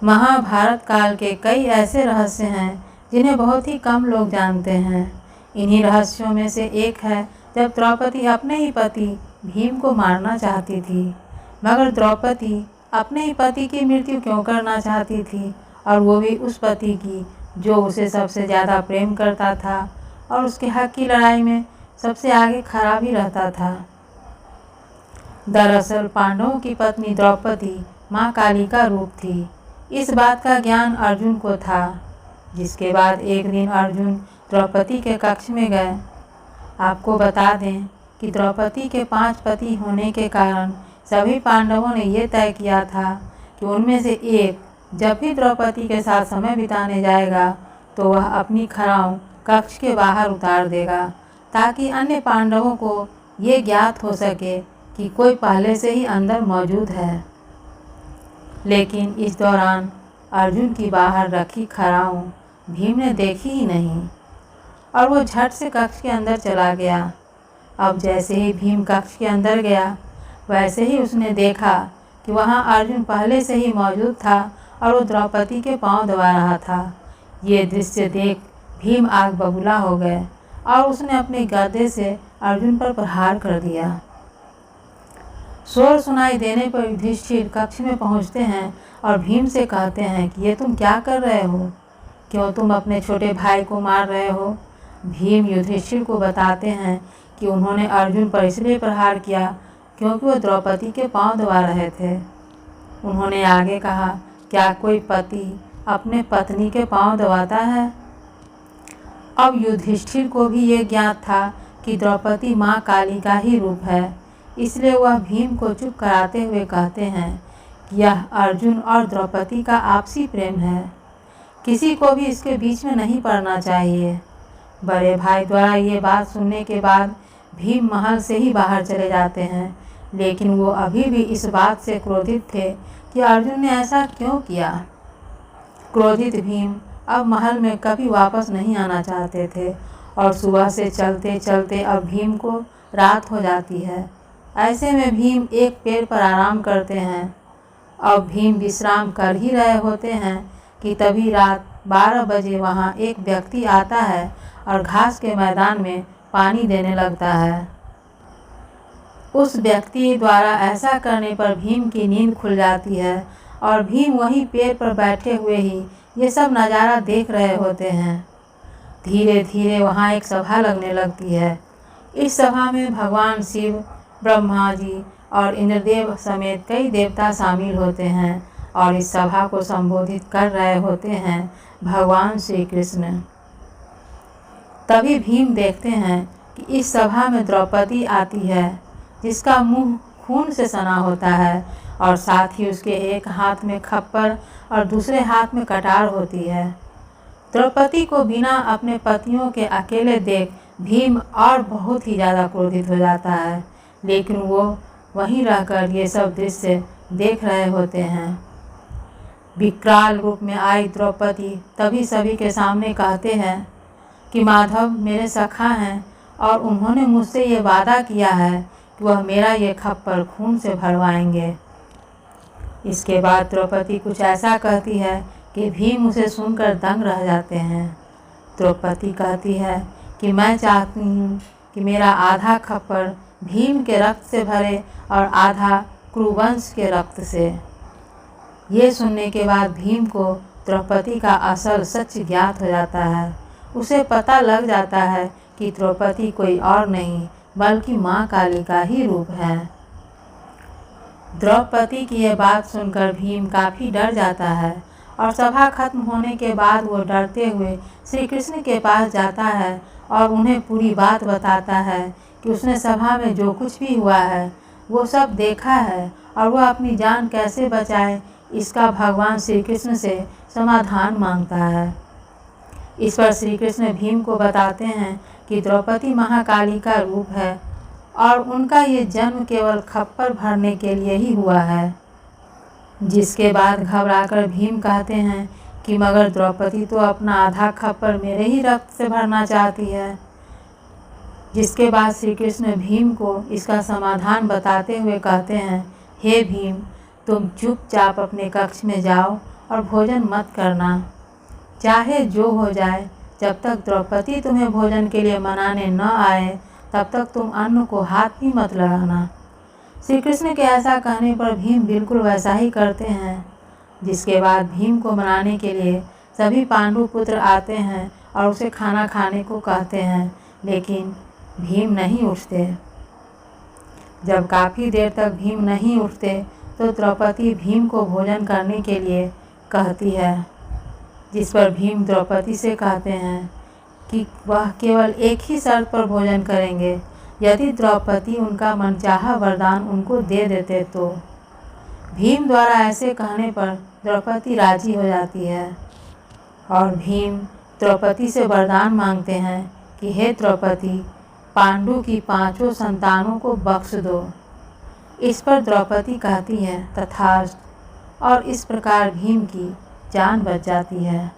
महाभारत काल के कई ऐसे रहस्य हैं जिन्हें बहुत ही कम लोग जानते हैं। इन्हीं रहस्यों में से एक है जब द्रौपदी अपने ही पति भीम को मारना चाहती थी। मगर द्रौपदी अपने ही पति की मृत्यु क्यों करना चाहती थी, और वो भी उस पति की जो उसे सबसे ज़्यादा प्रेम करता था और उसके हक की लड़ाई में सबसे आगे खड़ा भी रहता था। दरअसल पांडवों की पत्नी द्रौपदी माँ काली का रूप थी। इस बात का ज्ञान अर्जुन को था, जिसके बाद एक दिन अर्जुन द्रौपदी के कक्ष में गए। आपको बता दें कि द्रौपदी के 5 पति होने के कारण सभी पांडवों ने ये तय किया था कि उनमें से एक जब भी द्रौपदी के साथ समय बिताने जाएगा तो वह अपनी खड़ाऊं कक्ष के बाहर उतार देगा, ताकि अन्य पांडवों को ये ज्ञात हो सके कि कोई पहले से ही अंदर मौजूद है। लेकिन इस दौरान अर्जुन की बाहर रखी खड़ाऊं भीम ने देखी ही नहीं और वो झट से कक्ष के अंदर चला गया। अब जैसे ही भीम कक्ष के अंदर गया, वैसे ही उसने देखा कि वहाँ अर्जुन पहले से ही मौजूद था और वो द्रौपदी के पांव दबा रहा था। ये दृश्य देख भीम आग बबूला हो गए और उसने अपने गदे से अर्जुन पर प्रहार कर दिया। शोर सुनाई देने पर युधिष्ठिर कक्ष में पहुंचते हैं और भीम से कहते हैं कि ये तुम क्या कर रहे हो, क्यों तुम अपने छोटे भाई को मार रहे हो। भीम युधिष्ठिर को बताते हैं कि उन्होंने अर्जुन पर इसलिए प्रहार किया क्योंकि वो द्रौपदी के पांव दबा रहे थे। उन्होंने आगे कहा, क्या कोई पति अपने पत्नी के पांव दबाता है। अब युधिष्ठिर को भी ये ज्ञात था कि द्रौपदी माँ काली का ही रूप है, इसलिए वह भीम को चुप कराते हुए कहते हैं कि यह अर्जुन और द्रौपदी का आपसी प्रेम है, किसी को भी इसके बीच में नहीं पड़ना चाहिए। बड़े भाई द्वारा ये बात सुनने के बाद भीम महल से ही बाहर चले जाते हैं, लेकिन वो अभी भी इस बात से क्रोधित थे कि अर्जुन ने ऐसा क्यों किया। क्रोधित भीम अब महल में कभी वापस नहीं आना चाहते थे और सुबह से चलते चलते अब भीम को रात हो जाती है। ऐसे में भीम एक पेड़ पर आराम करते हैं। अब भीम विश्राम कर ही रहे होते हैं कि तभी रात 12 बजे वहाँ एक व्यक्ति आता है और घास के मैदान में पानी देने लगता है। उस व्यक्ति द्वारा ऐसा करने पर भीम की नींद खुल जाती है और भीम वहीं पेड़ पर बैठे हुए ही ये सब नज़ारा देख रहे होते हैं। धीरे धीरे वहाँ एक सभा लगने लगती है। इस सभा में भगवान शिव, ब्रह्मा जी और इंद्रदेव समेत कई देवता शामिल होते हैं और इस सभा को संबोधित कर रहे होते हैं भगवान श्री कृष्ण। तभी भीम देखते हैं कि इस सभा में द्रौपदी आती है, जिसका मुंह खून से सना होता है और साथ ही उसके एक हाथ में खप्पर और दूसरे हाथ में कटार होती है। द्रौपदी को बिना अपने पतियों के अकेले देख भीम और बहुत ही ज़्यादा क्रोधित हो जाता है, लेकिन वो वहीं रहकर ये सब दृश्य देख रहे होते हैं। विकराल रूप में आई द्रौपदी तभी सभी के सामने कहते हैं कि माधव मेरे सखा हैं और उन्होंने मुझसे ये वादा किया है कि वह मेरा ये खप्पर खून से भरवाएंगे। इसके बाद द्रौपदी कुछ ऐसा कहती है कि भीम उसे सुनकर दंग रह जाते हैं। द्रौपदी कहती है कि मैं चाहती हूँ कि मेरा आधा खप्पर भीम के रक्त से भरे और आधा कुरुवंश के रक्त से। ये सुनने के बाद भीम को द्रौपदी का असल सच ज्ञात हो जाता है। उसे पता लग जाता है कि द्रौपदी कोई और नहीं बल्कि माँ काली का ही रूप है। द्रौपदी की यह बात सुनकर भीम काफ़ी डर जाता है और सभा खत्म होने के बाद वो डरते हुए श्री कृष्ण के पास जाता है और उन्हें पूरी बात बताता है कि उसने सभा में जो कुछ भी हुआ है वो सब देखा है और वह अपनी जान कैसे बचाए इसका भगवान श्री कृष्ण से समाधान मांगता है। इस पर श्री कृष्ण भीम को बताते हैं कि द्रौपदी महाकाली का रूप है और उनका ये जन्म केवल खप्पर भरने के लिए ही हुआ है। जिसके बाद घबराकर भीम कहते हैं कि मगर द्रौपदी तो अपना आधा खप्पर मेरे ही रक्त से भरना चाहती है। जिसके बाद श्री कृष्ण भीम को इसका समाधान बताते हुए कहते हैं, हे भीम, तुम चुपचाप अपने कक्ष में जाओ और भोजन मत करना। चाहे जो हो जाए, जब तक द्रौपदी तुम्हें भोजन के लिए मनाने न आए तब तक तुम अन्न को हाथ भी मत लगाना। श्री कृष्ण के ऐसा कहने पर भीम बिल्कुल वैसा ही करते हैं। जिसके बाद भीम को मनाने के लिए सभी पांडु पुत्र आते हैं और उसे खाना खाने को कहते हैं, लेकिन भीम नहीं उठते। जब काफ़ी देर तक भीम नहीं उठते तो द्रौपदी भीम को भोजन करने के लिए कहती है, जिस पर भीम द्रौपदी से कहते हैं कि वह केवल एक ही शर्त पर भोजन करेंगे, यदि द्रौपदी उनका मनचाहा वरदान उनको दे देते तो। भीम द्वारा ऐसे कहने पर द्रौपदी राजी हो जाती है और भीम द्रौपदी से वरदान मांगते हैं कि हे द्रौपदी, पांडु की 5 संतानों को बख्श दो। इस पर द्रौपदी कहती है तथास्तु, और इस प्रकार भीम की जान बच जाती है।